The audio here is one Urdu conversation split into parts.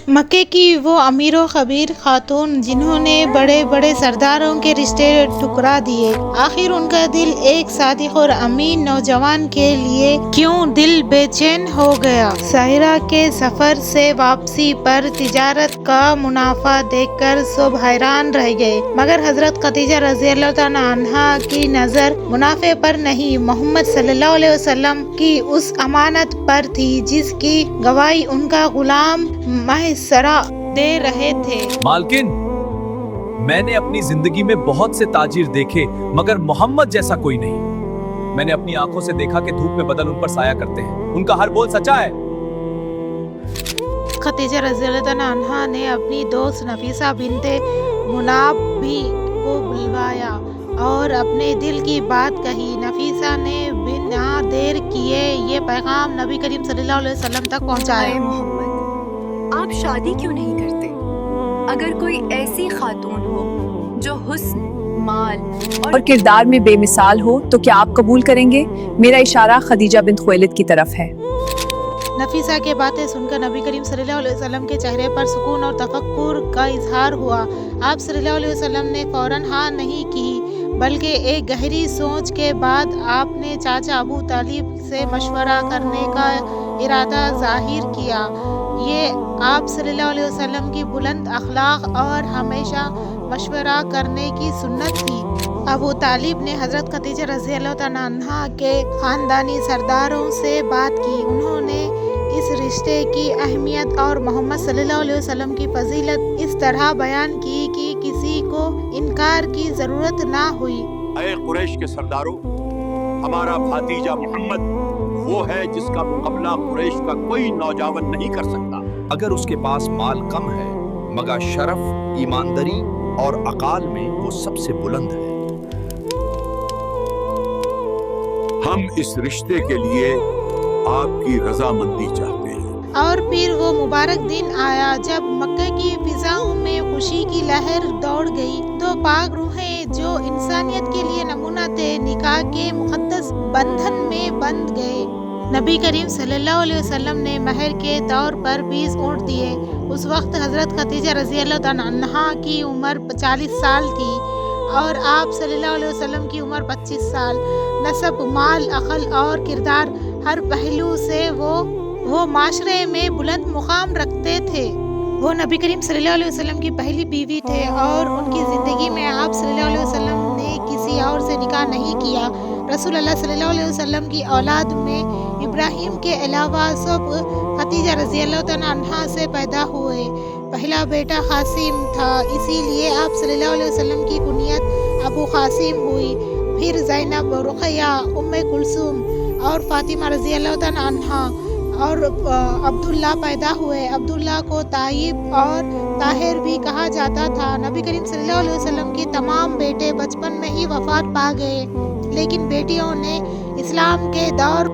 مکے کی وہ امیر و خبیر خاتون جنہوں نے بڑے بڑے سرداروں کے رشتے ٹھکرا دیے، آخر ان کا دل ایک صادق اور امین نوجوان کے لیے کیوں دل بے چین ہو گیا؟ ساحرہ کے سفر سے واپسی پر تجارت کا منافع دیکھ کر سب حیران رہ گئے، مگر حضرت خدیجہ رضی اللہ تعالیٰ عنہا کی نظر منافع پر نہیں، محمد صلی اللہ علیہ وسلم کی اس امانت پر تھی جس کی گواہی ان کا غلام مہسرہ دے رہے تھے۔ مالکن، میں نے اپنی زندگی میں بہت سے تاجر دیکھے مگر محمد جیسا کوئی نہیں۔ میں نے اپنی آنکھوں سے دیکھا کہ دھوپ میں بدل ان پر سایہ کرتے ہیں، ان کا ہر بول سچا ہے۔ خدیجہ رضی اللہ تعالیٰ عنہا نے اپنی دوست نفیسہ بنت منابی کو بلوایا اور اپنے دل کی بات کہی۔ نفیسہ نے بنا دیر کیے یہ پیغام نبی کریم صلی اللہ علیہ وسلم تک پہنچایا۔ اے محمد، آپ شادی کیوں نہیں کرتے؟ اگر کوئی ایسی خاتون ہو جو حسن، مال اور کردار میں بے مثال ہو تو کیا آپ قبول کریں گے؟ میرا اشارہ خدیجہ بنت خویلد کی طرف ہے۔ نفیسہ کے باتیں سن کر نبی کریم صلی اللہ علیہ وسلم کے چہرے پر سکون اور تفکر کا اظہار ہوا۔ آپ صلی اللہ علیہ وسلم نے فوراً ہاں نہیں کی، بلکہ ایک گہری سوچ کے بعد آپ نے چاچا ابو طالب سے مشورہ کرنے کا ارادہ ظاہر کیا۔ یہ آپ صلی اللہ علیہ وسلم کی بلند اخلاق اور ہمیشہ مشورہ کرنے کی سنت تھی۔ ابو طالب نے حضرت خدیجہ رضی اللہ تعالیٰ عنہا کے خاندانی سرداروں سے بات کی۔ انہوں نے اس رشتے کی اہمیت اور محمد صلی اللہ علیہ وسلم کی فضیلت اس طرح بیان کی کہ کسی کو انکار کی ضرورت نہ ہوئی۔ اے قریش کے سرداروں، ہمارا بھتیجا محمد وہ ہے جس کا مقابلہ قریش کا کوئی نوجوان نہیں کر سکتا۔ اگر اس کے پاس مال کم ہے مگر شرف، ایمانداری اور عقال میں وہ سب سے بلند ہے۔ ہم اس رشتے کے لیے آپ کی رضامندی چاہتے ہیں۔ اور پھر وہ مبارک دن آیا جب مکہ کی فضاؤں میں خوشی کی لہر دوڑ گئی۔ تو پاک روحیں جو انسانیت کے لیے نمونہ تھے، نکاح کے مقدس بندھن میں بندھ گئے۔ نبی کریم صلی اللہ علیہ وسلم نے مہر کے طور پر 20 اونٹ دیے۔ اس وقت حضرت خدیجہ رضی اللہ تعالیٰ عنہا کی عمر 40 سال تھی اور آپ صلی اللہ علیہ وسلم کی عمر 25 سال۔ نسب، مال، عقل اور کردار ہر پہلو سے وہ معاشرے میں بلند مقام رکھتے تھے۔ وہ نبی کریم صلی اللہ علیہ وسلم کی پہلی بیوی تھے اور ان کی زندگی میں آپ صلی اللہ علیہ وسلم نے کسی اور سے نکاح نہیں کیا۔ رسول اللہ صلی اللہ علیہ وسلم کی اولاد میں ابراہیم کے علاوہ سب خدیجہ رضی اللہ تعالیٰ عنہا سے پیدا ہوئے۔ پہلا بیٹا قاسم تھا، اسی لیے آپ صلی اللہ علیہ وسلم کی کنیت ابو قاسم ہوئی۔ پھر زینب، رقیہ، ام کلثوم اور فاطمہ رضی اللہ تعالیٰ عنہا اور عبداللہ پیدا ہوئے۔ عبداللہ کو طیب اور طاہر بھی کہا جاتا تھا۔ نبی کریم صلی اللہ علیہ وسلم کی تمام بیٹے بچپن میں ہی وفات پا گئے، لیکن بیٹیوں نے اسلام کے دور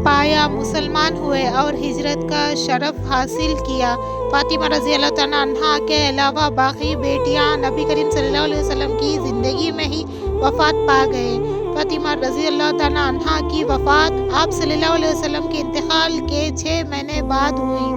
پایا، مسلمان ہوئے اور ہجرت کا شرف حاصل کیا۔ فاطمہ رضی اللہ تعالیٰ عنہا کے علاوہ باقی بیٹیاں نبی کریم صلی اللہ علیہ وسلم کی زندگی میں ہی وفات پا گئے۔ فاطمہ رضی اللہ تعالیٰ عنہا کی وفات آپ صلی اللہ علیہ وسلم کے انتقال کے 6 مہینے بعد ہوئی۔